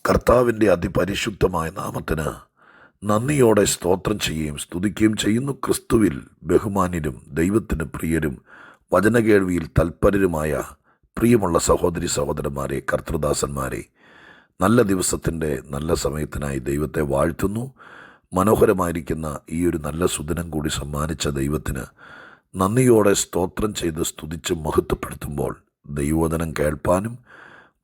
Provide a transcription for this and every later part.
കർത്താവിൻ്റെ അതിപരിശുദ്ധമായ നാമത്തിന് നന്ദിയോടെ സ്തോത്രം ചെയ്യുകയും സ്തുതിക്കുകയും ചെയ്യുന്നു. ക്രിസ്തുവിൽ ബഹുമാന്യരും ദൈവത്തിന് പ്രിയരും വചനകേൾവിയിൽ തൽപരരുമായ പ്രിയമുള്ള സഹോദരി സഹോദരന്മാരെ, കർത്തൃദാസന്മാരെ, നല്ല ദിവസത്തിൻ്റെ നല്ല സമയത്തിനായി ദൈവത്തെ വാഴ്ത്തുന്നു. മനോഹരമായിരിക്കുന്ന ഈ ഒരു നല്ല സുദിനം കൂടി സമ്മാനിച്ച ദൈവത്തിന് നന്ദിയോടെ സ്തോത്രം ചെയ്ത് സ്തുതിച്ച് മഹത്വപ്പെടുത്തുമ്പോൾ ദൈവവചനം കേൾപ്പാനും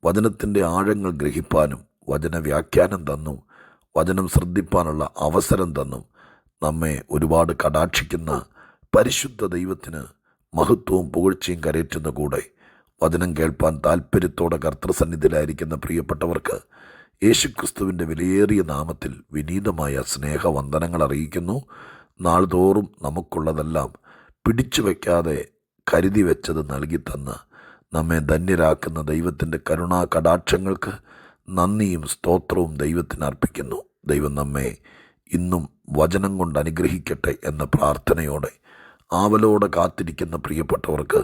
വചനത്തിൻ്റെ ആഴങ്ങൾ ഗ്രഹിപ്പാനും വചന വ്യാഖ്യാനം തന്നു വചനം ശ്രദ്ധിപ്പാനുള്ള അവസരം തന്നും നമ്മെ ഒരുപാട് കടാക്ഷിക്കുന്ന പരിശുദ്ധ ദൈവത്തിന് മഹത്വവും പുകഴ്ചയും കരയറ്റുന്ന കൂടെ വചനം കേൾപ്പാൻ താല്പര്യത്തോടെ കർത്തൃസന്നിധിയിലായിരിക്കുന്ന പ്രിയപ്പെട്ടവർക്ക് യേശുക്രിസ്തുവിൻ്റെ വിലയേറിയ നാമത്തിൽ വിനീതമായ സ്നേഹവന്ദനങ്ങൾ അറിയിക്കുന്നു. നാൾതോറും നമുക്കുള്ളതെല്ലാം പിടിച്ചു വയ്ക്കാതെ കരുതി വെച്ചത് നൽകി തന്ന് നമ്മെ ധന്യരാക്കുന്ന ദൈവത്തിൻ്റെ കരുണാ കടാക്ഷങ്ങൾക്ക് നന്ദിയും സ്തോത്രവും ദൈവത്തിന് അർപ്പിക്കുന്നു. ദൈവം നമ്മെ ഇന്നും വചനം കൊണ്ട് അനുഗ്രഹിക്കട്ടെ എന്ന പ്രാർത്ഥനയോടെ ആവലോടെ കാത്തിരിക്കുന്ന പ്രിയപ്പെട്ടവർക്ക്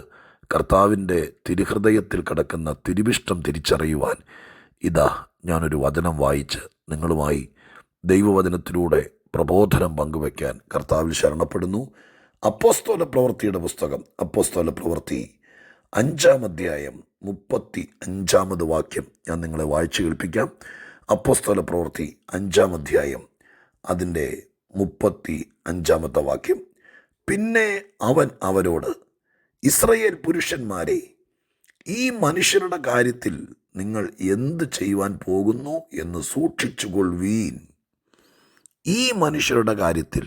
കർത്താവിൻ്റെ തിരുഹൃദയത്തിൽ കിടക്കുന്ന തിരുവിഷ്ടം തിരിച്ചറിയുവാൻ ഇതാ ഞാനൊരു വചനം വായിച്ച് നിങ്ങളുമായി ദൈവവചനത്തിലൂടെ പ്രബോധനം പങ്കുവയ്ക്കാൻ കർത്താവിൽ ശരണപ്പെടുന്നു. അപ്പോസ്തല പ്രവൃത്തിയുടെ പുസ്തകം, അപ്പോസ്തല പ്രവൃത്തി 5-ാം അധ്യായം 35-ാമത് വാക്യം ഞാൻ നിങ്ങളെ വായിച്ചു കേൾപ്പിക്കാം. അപ്പോസ്തല പ്രവൃത്തി 5-ാം അധ്യായം അതിൻ്റെ 35-ാമത്തെ വാക്യം. പിന്നെ അവൻ അവരോട്, ഇസ്രായേൽ പുരുഷന്മാരെ, ഈ മനുഷ്യരുടെ കാര്യത്തിൽ നിങ്ങൾ എന്ത് ചെയ്യുവാൻ പോകുന്നു എന്ന് സൂക്ഷിച്ചുകൊള്ളുവീൻ. ഈ മനുഷ്യരുടെ കാര്യത്തിൽ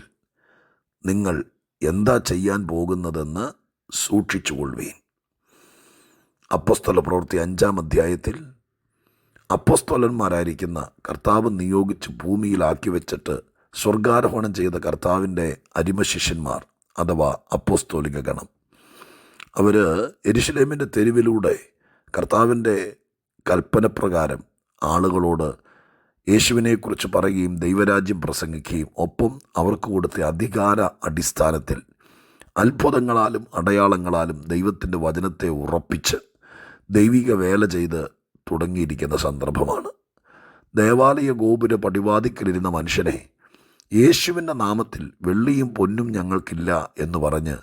നിങ്ങൾ എന്താ ചെയ്യാൻ പോകുന്നതെന്ന് സൂക്ഷിച്ചുകൊള്ളുവീൻ. അപ്പോസ്തല പ്രവൃത്തി 5-ാം അധ്യായത്തിൽ അപ്പോസ്തലന്മാരായിരിക്കുന്ന കർത്താവ് നിയോഗിച്ച് ഭൂമിയിലാക്കി വെച്ചിട്ട് സ്വർഗാരോഹണം ചെയ്ത കർത്താവിൻ്റെ അരിമശിഷ്യന്മാർ അഥവാ അപ്പോസ്തോലിക ഗണം, അവർ യെരുശലേമിൻ്റെ തെരുവിലൂടെ കർത്താവിൻ്റെ കൽപ്പനപ്രകാരം ആളുകളോട് യേശുവിനെക്കുറിച്ച് പറയുകയും ദൈവരാജ്യം പ്രസംഗിക്കുകയും ഒപ്പം അവർക്ക് കൊടുത്ത അധികാര അടിസ്ഥാനത്തിൽ അത്ഭുതങ്ങളാലും അടയാളങ്ങളാലും ദൈവത്തിൻ്റെ വചനത്തെ ഉറപ്പിച്ച് ദൈവിക വേല ചെയ്ത് തുടങ്ങിയിരിക്കുന്ന സന്ദർഭമാണ്. ദേവാലയ ഗോപുര പടിവാതിക്കലിരുന്ന മനുഷ്യനെ യേശുവിൻ്റെ നാമത്തിൽ വെള്ളിയും പൊന്നും ഞങ്ങൾക്കില്ല എന്ന് പറഞ്ഞ്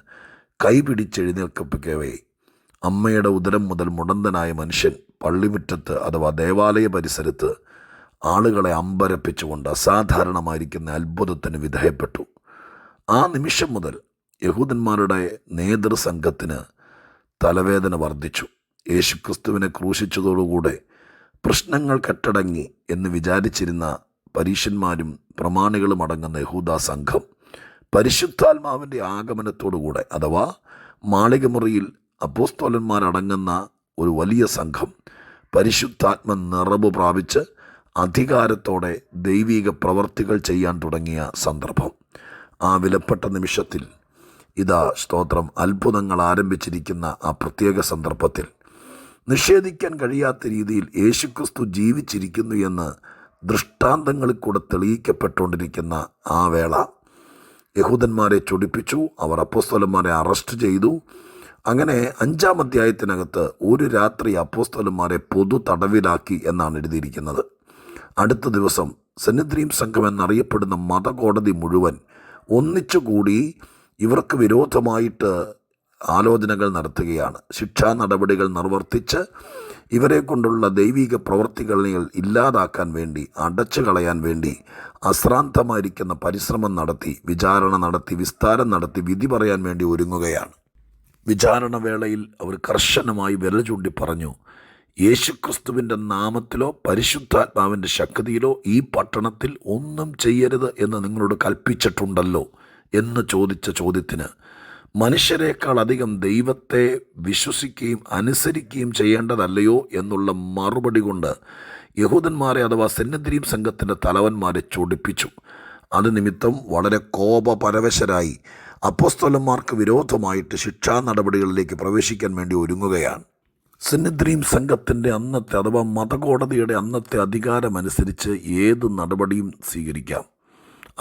കൈപിടിച്ചെഴുന്നേൽക്കപ്പിക്കവേ അമ്മയുടെ ഉദരം മുതൽ മുടന്തനായ മനുഷ്യൻ പള്ളിമുറ്റത്ത് അഥവാ ദേവാലയ പരിസരത്ത് ആളുകളെ അമ്പരപ്പിച്ചുകൊണ്ട് അസാധാരണമായിരിക്കുന്ന അത്ഭുതത്തിന് വിധേയപ്പെട്ടു. ആ നിമിഷം മുതൽ യഹൂദന്മാരുടെ നേതൃസംഘത്തിന് തലവേദന വർദ്ധിച്ചു. യേശുക്രിസ്തുവിനെ ക്രൂശിച്ചതോടുകൂടെ പ്രശ്നങ്ങൾ കെട്ടടങ്ങി എന്ന് വിചാരിച്ചിരുന്ന പരീശന്മാരും പ്രമാണികളും അടങ്ങുന്ന യഹൂദ സംഘം പരിശുദ്ധാത്മാവിൻ്റെ ആഗമനത്തോടുകൂടെ അഥവാ മാളികമുറിയിൽ അപ്പോസ്തലന്മാരടങ്ങുന്ന ഒരു വലിയ സംഘം പരിശുദ്ധാത്മ നിറവ് പ്രാപിച്ച് അധികാരത്തോടെ ദൈവിക പ്രവർത്തികൾ ചെയ്യാൻ തുടങ്ങിയ സന്ദർഭം. ആ വിലപ്പെട്ട നിമിഷത്തിൽ ഇതാ സ്തോത്രം അത്ഭുതങ്ങൾ ആരംഭിച്ചിരിക്കുന്ന ആ പ്രത്യേക സന്ദർഭത്തിൽ നിഷേധിക്കാൻ കഴിയാത്ത രീതിയിൽ യേശുക്രിസ്തു ജീവിച്ചിരിക്കുന്നു എന്ന് ദൃഷ്ടാന്തങ്ങളിൽ കൂടെ തെളിയിക്കപ്പെട്ടുകൊണ്ടിരിക്കുന്ന ആ വേള യഹൂദന്മാരെ ചൊടിപ്പിച്ചു. അവർ അപ്പോസ്തലന്മാരെ അറസ്റ്റ് ചെയ്തു. അങ്ങനെ 5-ാം അധ്യായത്തിനകത്ത് ഒരു രാത്രി അപ്പോസ്തലന്മാരെ പൊതു തടവിലാക്കി എന്നാണ് എഴുതിയിരിക്കുന്നത്. അടുത്ത ദിവസം സെനദ്രീം സംഘം എന്നറിയപ്പെടുന്ന മതകോടതി മുഴുവൻ ഒന്നിച്ചുകൂടി ഇവർക്ക് വിരോധമായിട്ട് ആലോചനകൾ നടത്തുകയാണ്. ശിക്ഷാ നടപടികൾ നിർവർത്തിച്ച് ഇവരെ കൊണ്ടുള്ള ദൈവിക പ്രവർത്തികൾ ഇല്ലാതാക്കാൻ വേണ്ടി, അടച്ചു കളയാൻ വേണ്ടി അശ്രാന്തമായിരിക്കുന്ന പരിശ്രമം നടത്തി, വിചാരണ നടത്തി, വിസ്താരം നടത്തി, വിധി പറയാൻ വേണ്ടി ഒരുങ്ങുകയാണ്. വിചാരണ വേളയിൽ അവർ കർശനമായി വിരൽ ചൂണ്ടി പറഞ്ഞു, യേശുക്രിസ്തുവിൻ്റെ നാമത്തിലോ പരിശുദ്ധാത്മാവിൻ്റെ ശക്തിയിലോ ഈ പട്ടണത്തിൽ ഒന്നും ചെയ്യരുത് എന്ന് നിങ്ങളോട് കൽപ്പിച്ചിട്ടുണ്ടല്ലോ എന്ന് ചോദിച്ച ചോദ്യത്തിന് മനുഷ്യരെക്കാൾ അധികം ദൈവത്തെ വിശ്വസിക്കുകയും അനുസരിക്കുകയും ചെയ്യേണ്ടതല്ലയോ എന്നുള്ള മറുപടി കൊണ്ട് യഹൂദന്മാരെ അഥവാ സെനദ്രീം സംഘത്തിൻ്റെ തലവന്മാരെ ചൊടിപ്പിച്ചു. അത് നിമിത്തം വളരെ കോപപരവശരായി അപ്പോസ്തലന്മാർക്ക് വിരോധമായിട്ട് ശിക്ഷാ നടപടികളിലേക്ക് പ്രവേശിക്കാൻ വേണ്ടി ഒരുങ്ങുകയാണ്. സെനദ്രീം സംഘത്തിൻ്റെ അന്നത്തെ അഥവാ മതകോടതിയുടെ അന്നത്തെ അധികാരമനുസരിച്ച് ഏത് നടപടിയും സ്വീകരിക്കാം,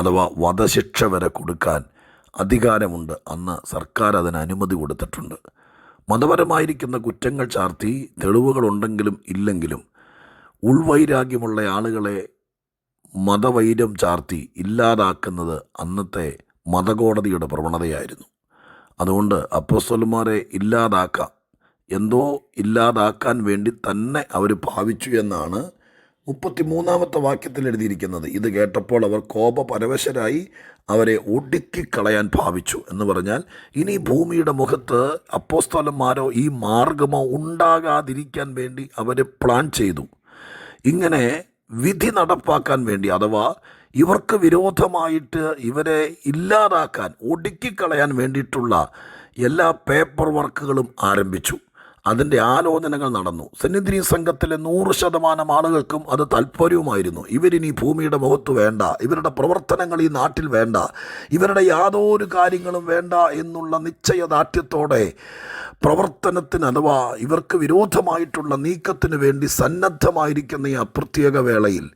അഥവാ വധശിക്ഷ വരെ കൊടുക്കാൻ അധികാരമുണ്ട്. അന്ന് സർക്കാർ അതിന് അനുമതി കൊടുത്തിട്ടുണ്ട്. മതപരമായിരിക്കുന്ന കുറ്റങ്ങൾ ചാർത്തി തെളിവുകളുണ്ടെങ്കിലും ഇല്ലെങ്കിലും ഉൾവൈരാഗ്യമുള്ള ആളുകളെ മതവൈരം ചാർത്തി ഇല്ലാതാക്കുന്നത് അന്നത്തെ മതകോടതിയുടെ പ്രവണതയായിരുന്നു. അതുകൊണ്ട് അപ്പോസ്തലന്മാരെ ഇല്ലാതാക്കാം, എന്തോ ഇല്ലാതാക്കാൻ വേണ്ടി തന്നെ അവർ ഭാവിച്ചു എന്നാണ് 33-ാമത്തെ വാക്യത്തിൽ എഴുതിയിരിക്കുന്നത്. ഇത് കേട്ടപ്പോൾ അവർ കോപപരവശരായി അവരെ ഒടുക്കിക്കളയാൻ ഭാവിച്ചു എന്ന് പറഞ്ഞാൽ, ഇനി ഭൂമിയുടെ മുഖത്ത് അപ്പോസ്തലന്മാരോ ഈ മാർഗമോ ഉണ്ടാകാതിരിക്കാൻ വേണ്ടി അവർ പ്ലാൻ ചെയ്തു. ഇങ്ങനെ വിധി നടപ്പാക്കാൻ വേണ്ടി, അഥവാ ഇവർക്ക് വിരോധമായിട്ട് ഇവരെ ഇല്ലാതാക്കാൻ, ഒടുക്കിക്കളയാൻ വേണ്ടിയിട്ടുള്ള എല്ലാ പേപ്പർ വർക്കുകളും ആരംഭിച്ചു. അതിൻ്റെ ആലോചനകൾ നടന്നു. സന്നിധി സംഘത്തിലെ 100% ആളുകൾക്കും അത് താല്പര്യവുമായിരുന്നു. ഇവരിനി ഭൂമിയുടെ മുഖത്ത് വേണ്ട, ഇവരുടെ പ്രവർത്തനങ്ങൾ ഈ നാട്ടിൽ വേണ്ട, ഇവരുടെ യാതൊരു കാര്യങ്ങളും വേണ്ട എന്നുള്ള നിശ്ചയദാർഢ്യത്തോടെ പ്രവർത്തനത്തിന്, അഥവാ ഇവർക്ക് വിരോധമായിട്ടുള്ള നീക്കത്തിന് വേണ്ടി സന്നദ്ധമായിരിക്കുന്ന ഈ അപ്രത്യേക വേളയിൽ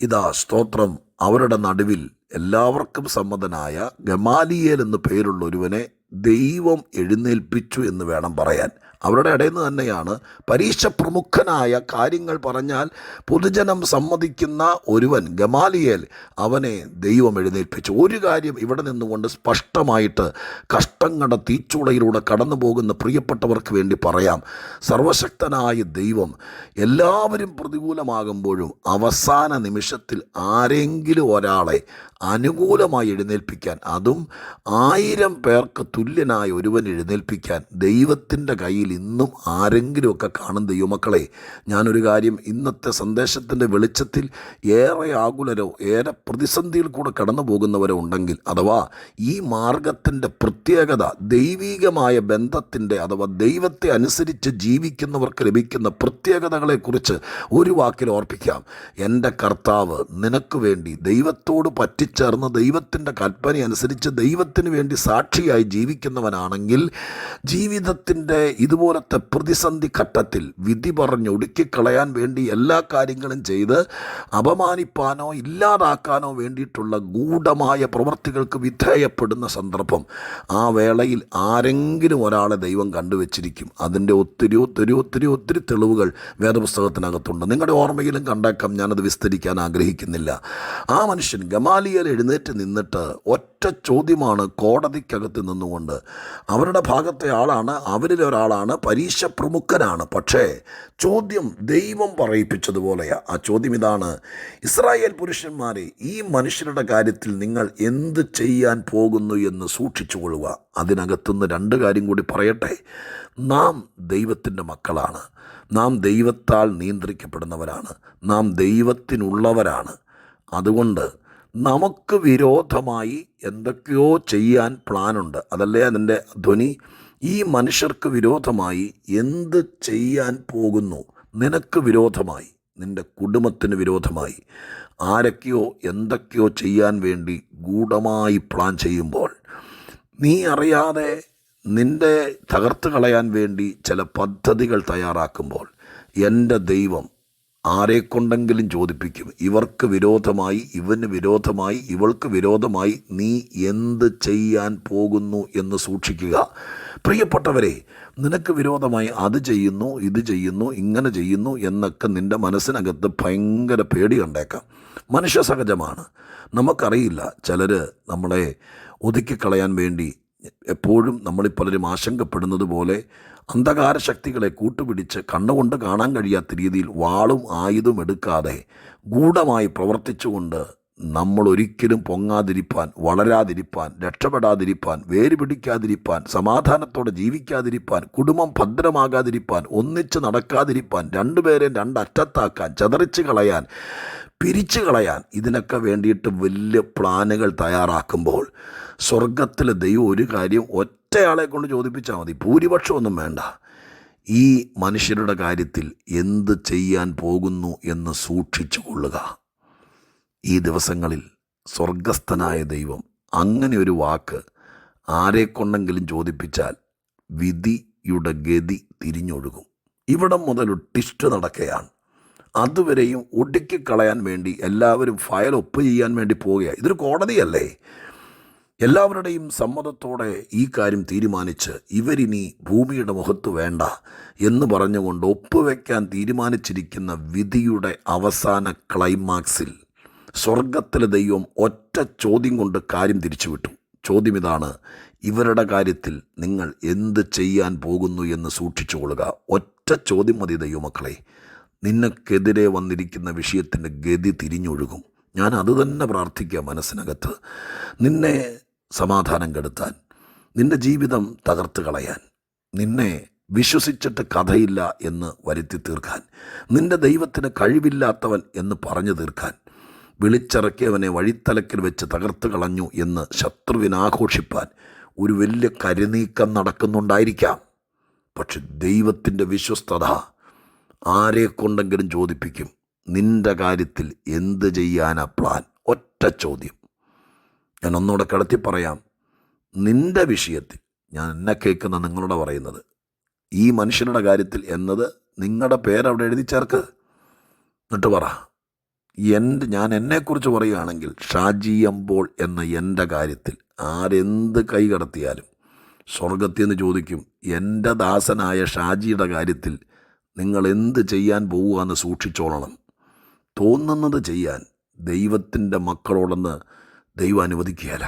ഇതാ സ്തോത്രം, അവരുടെ നടുവിൽ എല്ലാവർക്കും സമ്മതനായ ഗമാലിയേൽ എന്ന് പേരുള്ള ഒരുവനെ ദൈവം എഴുന്നേൽപ്പിച്ചു എന്ന് വേണം പറയാൻ. അവരുടെ ഇടയിൽ നിന്ന് തന്നെയാണ് പരീക്ഷ പ്രമുഖനായ, കാര്യങ്ങൾ പറഞ്ഞാൽ പൊതുജനം സമ്മതിക്കുന്ന ഒരുവൻ ഗമാലിയേൽ, അവനെ ദൈവം എഴുന്നേൽപ്പിച്ചു. ഒരു കാര്യം ഇവിടെ നിന്നുകൊണ്ട് സ്പഷ്ടമായിട്ട് കഷ്ടങ്ങളുടെ തീച്ചൂളയിലൂടെ കടന്നു പോകുന്ന പ്രിയപ്പെട്ടവർക്ക് വേണ്ടി പറയാം. സർവശക്തനായ ദൈവം എല്ലാവരും പ്രതികൂലമാകുമ്പോഴും അവസാന നിമിഷത്തിൽ ആരെങ്കിലും ഒരാളെ അനുകൂലമായി എഴുന്നേൽപ്പിക്കാൻ, അതും 1000 പേർക്ക് തുല്യനായ ഒരുവൻ എഴുന്നേൽപ്പിക്കാൻ ദൈവത്തിൻ്റെ കയ്യിൽ ഇന്നും ആരെങ്കിലുമൊക്കെ കാണും. ദൈവമക്കളെ, ഞാനൊരു കാര്യം ഇന്നത്തെ സന്ദേശത്തിൻ്റെ വെളിച്ചത്തിൽ ഏറെ ആകുലരോ ഏറെ പ്രതിസന്ധിയിൽ കൂടെ കടന്നു പോകുന്നവരോ ഉണ്ടെങ്കിൽ, അഥവാ ഈ മാർഗത്തിൻ്റെ പ്രത്യേകത, ദൈവികമായ ബന്ധത്തിൻ്റെ, അഥവാ ദൈവത്തെ അനുസരിച്ച് ജീവിക്കുന്നവർക്ക് ലഭിക്കുന്ന പ്രത്യേകതകളെക്കുറിച്ച് ഒരു വാക്കിൽ ഓർപ്പിക്കാം. എൻ്റെ കർത്താവ് നിനക്ക് വേണ്ടി ദൈവത്തോട് പറ്റിച്ചേർന്ന് ദൈവത്തിൻ്റെ കൽപ്പന അനുസരിച്ച് ദൈവത്തിന് വേണ്ടി സാക്ഷിയായി ജീവിക്കുന്നവനാണെങ്കിൽ, ജീവിതത്തിൻ്റെ ഇതുപോലത്തെ പ്രതിസന്ധി ഘട്ടത്തിൽ വിധി പറഞ്ഞൊടുക്കിക്കളയാൻ വേണ്ടി എല്ലാ കാര്യങ്ങളും ചെയ്ത് അപമാനിപ്പാനോ ഇല്ലാതാക്കാനോ വേണ്ടിയിട്ടുള്ള ഗൂഢമായ പ്രവൃത്തികൾക്ക് വിധേയപ്പെടുന്ന സന്ദർഭം, ആ വേളയിൽ ആരെങ്കിലും ഒരാളെ ദൈവം കണ്ടുവച്ചിരിക്കും. അതിൻ്റെ ഒത്തിരി ഒത്തിരി ഒത്തിരി ഒത്തിരി തെളിവുകൾ വേദപുസ്തകത്തിനകത്തുണ്ട്. നിങ്ങളുടെ ഓർമ്മയിലും കണ്ടേക്കാം, ഞാനത് വിസ്തരിക്കാൻ ആഗ്രഹിക്കുന്നില്ല. ആ മനുഷ്യൻ ഗമാലിയേൽ എഴുന്നേറ്റ് നിന്നിട്ട് ഒറ്റ ചോദ്യമാണ് കോടതിക്കകത്ത് നിന്നുകൊണ്ട്. അവരുടെ ഭാഗത്തെ ആളാണ്, അവരിലൊരാളാണ്, പരീക്ഷ പ്രമുഖനാണ്. പക്ഷേ ചോദ്യം ദൈവം പറയിപ്പിച്ചതുപോലെയാണ്. ആ ചോദ്യം ഇതാണ്: ഇസ്രായേൽ പുരുഷന്മാരെ, ഈ മനുഷ്യരുടെ കാര്യത്തിൽ നിങ്ങൾ എന്ത് ചെയ്യാൻ പോകുന്നു എന്ന് സൂക്ഷിച്ചു കൊള്ളുക. അതിനകത്തുനിന്ന് 2 കാര്യം കൂടി പറയട്ടെ. നാം ദൈവത്തിൻ്റെ മക്കളാണ്, നാം ദൈവത്താൽ നിയന്ത്രിക്കപ്പെടുന്നവരാണ്, നാം ദൈവത്തിനുള്ളവരാണ്. അതുകൊണ്ട് നമുക്ക് വിരോധമായി എന്തൊക്കെയോ ചെയ്യാൻ പ്ലാനുണ്ട്. അതല്ലേ അതിൻ്റെ ധ്വനി? ഈ മനുഷ്യർക്ക് വിരോധമായി എന്ത് ചെയ്യാൻ പോകുന്നു? നിനക്ക് വിരോധമായി, നിൻ്റെ കുടുംബത്തിന് വിരോധമായി ആരൊക്കെയോ എന്തൊക്കെയോ ചെയ്യാൻ വേണ്ടി ഗൂഢമായി പ്ലാൻ ചെയ്യുമ്പോൾ, നീ അറിയാതെ നിൻ്റെ തകർത്ത് കളയാൻ വേണ്ടി ചില പദ്ധതികൾ തയ്യാറാക്കുമ്പോൾ, എൻ്റെ ദൈവം ആരെക്കൊണ്ടെങ്കിലും ചോദിപ്പിക്കും. ഇവർക്ക് വിരോധമായി, ഇവന് വിരോധമായി, ഇവൾക്ക് വിരോധമായി നീ എന്ത് ചെയ്യാൻ പോകുന്നു എന്ന് സൂക്ഷിക്കുക. പ്രിയപ്പെട്ടവരെ, നിനക്ക് വിരോധമായി അത് ചെയ്യുന്നു, ഇത് ചെയ്യുന്നു, ഇങ്ങനെ ചെയ്യുന്നു എന്നൊക്കെ നിൻ്റെ മനസ്സിനകത്ത് ഭയങ്കര പേടി കണ്ടേക്കാം. മനുഷ്യ സഹജമാണ്. നമുക്കറിയില്ല, ചിലർ നമ്മളെ ഒതുക്കിക്കളയാൻ വേണ്ടി എപ്പോഴും നമ്മളിൽ പലരും ആശങ്കപ്പെടുന്നത് പോലെ അന്ധകാര ശക്തികളെ കൂട്ടുപിടിച്ച് കണ്ണുകൊണ്ട് കാണാൻ കഴിയാത്ത രീതിയിൽ വാളും ആയുധം എടുക്കാതെ ഗൂഢമായി പ്രവർത്തിച്ചുകൊണ്ട് നമ്മൾ ഒരിക്കലും പൊങ്ങാതിരിപ്പാൻ, വളരാതിരിപ്പാൻ, രക്ഷപ്പെടാതിരിപ്പാൻ, വേര് പിടിക്കാതിരിപ്പാൻ, സമാധാനത്തോടെ ജീവിക്കാതിരിപ്പാൻ, കുടുംബം ഭദ്രമാകാതിരിപ്പാൻ, ഒന്നിച്ച് നടക്കാതിരിപ്പാൻ, 2 പേരെ 2 അറ്റത്താക്കാൻ, ചതറിച്ച് കളയാൻ, പിരിച്ചു കളയാൻ, ഇതിനൊക്കെ വേണ്ടിയിട്ട് വലിയ പ്ലാനുകൾ തയ്യാറാക്കുമ്പോൾ സ്വർഗത്തിലെ ദൈവം ഒരു കാര്യം ഒറ്റയാളെ കൊണ്ട് ചോദിപ്പിച്ചാൽ മതി, ഭൂരിപക്ഷമൊന്നും വേണ്ട. ഈ മനുഷ്യരുടെ കാര്യത്തിൽ എന്ത് ചെയ്യാൻ പോകുന്നു എന്ന് സൂക്ഷിച്ചു കൊള്ളുക. ഈ ദിവസങ്ങളിൽ സ്വർഗസ്ഥനായ ദൈവം അങ്ങനെ ഒരു വാക്ക് ആരെക്കൊണ്ടെങ്കിലും ചോദിപ്പിച്ചാൽ വിധിയുടെ ഗതി തിരിഞ്ഞൊഴുകും. ഇവിടം മുതൽ ടിസ്റ്റ് നടക്കുകയാണ്. അതുവരെയും ഒടുക്കിക്കളയാൻ വേണ്ടി എല്ലാവരും ഫയൽ ഒപ്പ് ചെയ്യാൻ വേണ്ടി പോവുകയാണ്. ഇതൊരു കോടതിയല്ലേ? എല്ലാവരുടെയും സമ്മതത്തോടെ ഈ കാര്യം തീരുമാനിച്ച് ഇവരിനി ഭൂമിയുടെ മുഖത്ത് വേണ്ട എന്ന് പറഞ്ഞുകൊണ്ട് ഒപ്പുവെക്കാൻ തീരുമാനിച്ചിരിക്കുന്ന വിധിയുടെ അവസാന ക്ലൈമാക്സിൽ സ്വർഗത്തിലെ ദൈവം ഒറ്റ ചോദ്യം കൊണ്ട് കാര്യം തിരിച്ചുവിട്ടു. ചോദ്യം ഇതാണ്: ഇവരുടെ കാര്യത്തിൽ നിങ്ങൾ എന്ത് ചെയ്യാൻ പോകുന്നു എന്ന് സൂക്ഷിച്ചുകൊള്ളുക. ഒറ്റ ചോദ്യം മതി ദൈവമക്കളെ. നിനക്കെതിരെ വന്നിരിക്കുന്ന വിഷയത്തിൻ്റെ ഗതി തിരിഞ്ഞൊഴുകും. ഞാൻ അത് തന്നെ പ്രാർത്ഥിക്കുക മനസ്സിനകത്ത്. നിന്നെ സമാധാനം കെടുത്താൻ, നിൻ്റെ ജീവിതം തകർത്ത് കളയാൻ, നിന്നെ വിശ്വസിച്ചിട്ട് കഥയില്ല എന്ന് വരുത്തി തീർക്കാൻ, നിൻ്റെ ദൈവത്തിന് കഴിവില്ലാത്തവൻ എന്ന് പറഞ്ഞു തീർക്കാൻ, വിളിച്ചിറക്കിയവനെ വഴിത്തലക്കിൽ വെച്ച് തകർത്ത് കളഞ്ഞു എന്ന് ശത്രുവിനാഘോഷിപ്പാൻ ഒരു വലിയ കരുനീക്കം നടക്കുന്നുണ്ടായിരിക്കാം. പക്ഷെ ദൈവത്തിൻ്റെ വിശ്വസ്തത ആരെ കൊണ്ടെങ്കിലും ചോദിപ്പിക്കും. നിൻ്റെ കാര്യത്തിൽ എന്ത് ചെയ്യാനാ പ്ലാൻ? ഒറ്റ ചോദ്യം. ഞാൻ ഒന്നുകൂടെ കിടത്തി പറയാം. നിൻ്റെ വിഷയത്തിൽ, ഞാൻ എന്നെ കേൾക്കുന്ന നിങ്ങളോട് പറയുന്നത്, ഈ മനുഷ്യരുടെ കാര്യത്തിൽ എന്നത് നിങ്ങളുടെ പേരവിടെ എഴുതി ചേർക്ക്. എന്നിട്ട് പറ, ഞാൻ എന്നെക്കുറിച്ച് പറയുകയാണെങ്കിൽ ഷാജി അമ്പോൾ എന്ന എൻ്റെ കാര്യത്തിൽ ആരെന്ത് കൈ കടത്തിയാലും സ്വർഗത്തിൽ നിന്ന് ചോദിക്കും, എൻ്റെ ദാസനായ ഷാജിയുടെ കാര്യത്തിൽ നിങ്ങൾ എന്ത് ചെയ്യാൻ പോവുകയെന്ന് സൂക്ഷിച്ചോളണം. തോന്നുന്നത് ചെയ്യാൻ ദൈവത്തിൻ്റെ മക്കളോടൊന്ന് ദൈവം അനുവദിക്കുകയില്ല.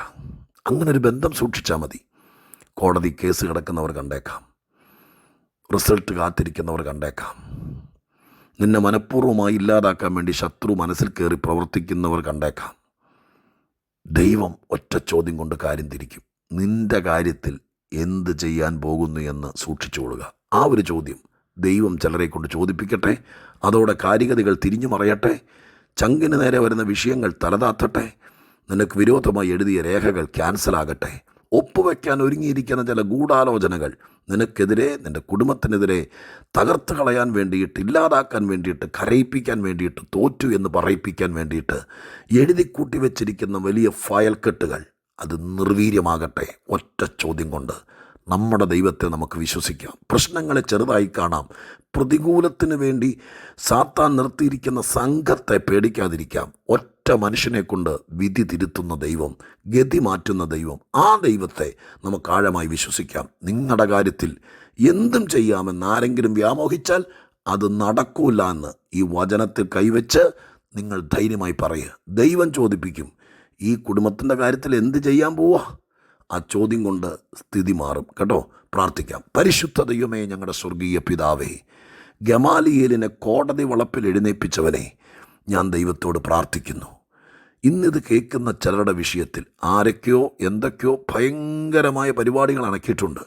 അങ്ങനൊരു ബന്ധം സൂക്ഷിച്ചാൽ മതി. കോടതി കേസ് കിടക്കുന്നവർ കണ്ടേക്കാം, റിസൾട്ട് കാത്തിരിക്കുന്നവർ കണ്ടേക്കാം, നിന്നെ മനഃപൂർവ്വമായി ഇല്ലാതാക്കാൻ വേണ്ടി ശത്രു മനസ്സിൽ കയറി പ്രവർത്തിക്കുന്നവർ കണ്ടേക്കാം. ദൈവം ഒറ്റ ചോദ്യം കൊണ്ട് കാര്യം തിരിക്കും. നിൻ്റെ കാര്യത്തിൽ എന്ത് ചെയ്യാൻ പോകുന്നു എന്ന് സൂക്ഷിച്ചുകൊള്ളുക. ആ ഒരു ചോദ്യം ദൈവം ചിലരെ കൊണ്ട് ചോദിപ്പിക്കട്ടെ. അതോടെ കാര്യഗതികൾ തിരിഞ്ഞു മറയട്ടെ. ചങ്കിന് നേരെ വരുന്ന വിഷയങ്ങൾ തലതാത്തട്ടെ. നിനക്ക് വിരോധമായി എഴുതിയ രേഖകൾ ക്യാൻസലാകട്ടെ. ഒപ്പുവെക്കാൻ ഒരുങ്ങിയിരിക്കുന്ന ചില ഗൂഢാലോചനകൾ നിനക്കെതിരെ, നിൻ്റെ കുടുംബത്തിനെതിരെ തകർത്ത് കളയാൻ വേണ്ടിയിട്ട്, ഇല്ലാതാക്കാൻ വേണ്ടിയിട്ട്, കരയിപ്പിക്കാൻ വേണ്ടിയിട്ട്, തോറ്റു എന്ന് പറയിപ്പിക്കാൻ വേണ്ടിയിട്ട് എഴുതിക്കൂട്ടി വെച്ചിരിക്കുന്ന വലിയ ഫയൽ കെട്ടുകൾ അത് നിർവീര്യമാകട്ടെ. ഒറ്റ ചോദ്യം കൊണ്ട് നമ്മുടെ ദൈവത്തെ നമുക്ക് വിശ്വസിക്കാം. പ്രശ്നങ്ങളെ ചെറുതായി കാണാം. പ്രതികൂലത്തിന് വേണ്ടി സാത്താൻ നിർത്തിയിരിക്കുന്ന സംഘത്തെ പേടിക്കാതിരിക്കാം. ഒറ്റ മനുഷ്യനെ കൊണ്ട് വിധി തിരുത്തുന്ന ദൈവം, ഗതി മാറ്റുന്ന ദൈവം, ആ ദൈവത്തെ നമുക്ക് ആഴമായി വിശ്വസിക്കാം. നിങ്ങളുടെ കാര്യത്തിൽ എന്തും ചെയ്യാമെന്ന് ആരെങ്കിലും വ്യാമോഹിച്ചാൽ അത് നടക്കൂല എന്ന് ഈ വചനത്തിൽ കൈവച്ച് നിങ്ങൾ ധൈര്യമായി പറയുക. ദൈവം ചോദിപ്പിക്കും, ഈ കുടുംബത്തിൻ്റെ കാര്യത്തിൽ എന്ത് ചെയ്യാൻ പോവാ? ആ ചോദ്യം കൊണ്ട് സ്ഥിതി മാറും കേട്ടോ. പ്രാർത്ഥിക്കാം. പരിശുദ്ധ ദൈവമേ, ഞങ്ങളുടെ സ്വർഗീയ പിതാവേ, ഗമാലിയേലിനെ കോടതി വളപ്പിൽ എഴുന്നേൽപ്പിച്ചവനെ, ഞാൻ ദൈവത്തോട് പ്രാർത്ഥിക്കുന്നു. ഇന്നിത് കേൾക്കുന്ന ചിലരുടെ വിഷയത്തിൽ ആരൊക്കെയോ എന്തൊക്കെയോ ഭയങ്കരമായ പരിപാടികൾ അണക്കിയിട്ടുണ്ട്.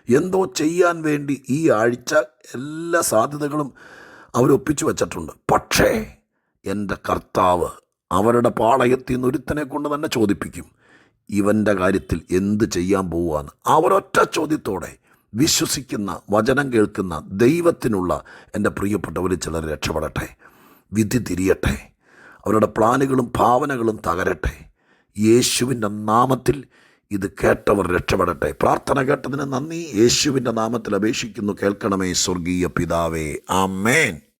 എന്തോ ചെയ്യാൻ വേണ്ടി ഈ ആഴ്ച എല്ലാ സാധ്യതകളും അവരൊപ്പിച്ചു വച്ചിട്ടുണ്ട്. പക്ഷേ എൻ്റെ കർത്താവ് അവരുടെ പാളയത്തിൽ നിന്ന് ഒരുത്തനെ കൊണ്ട് തന്നെ ചോദിപ്പിക്കും, ഇവൻ്റെ കാര്യത്തിൽ എന്ത് ചെയ്യാൻ പോവുകയെന്ന്. അവരൊറ്റ ചോദ്യത്തോടെ വിശ്വസിക്കുന്ന, വചനം കേൾക്കുന്ന ദൈവത്തിനുള്ള എൻ്റെ പ്രിയപ്പെട്ടവർ ചിലർ രക്ഷപ്പെടട്ടെ. വിധി തിരിയട്ടെ. അവരുടെ പ്ലാനുകളും ഭാവനകളും തകരട്ടെ. യേശുവിൻ്റെ നാമത്തിൽ ഇത് കേട്ടവർ രക്ഷപ്പെടട്ടെ. പ്രാർത്ഥന കേട്ടതിന് നന്ദി. യേശുവിൻ്റെ നാമത്തിൽ അപേക്ഷിക്കുന്നു, കേൾക്കണമേ സ്വർഗീയ പിതാവേ. ആമേൻ.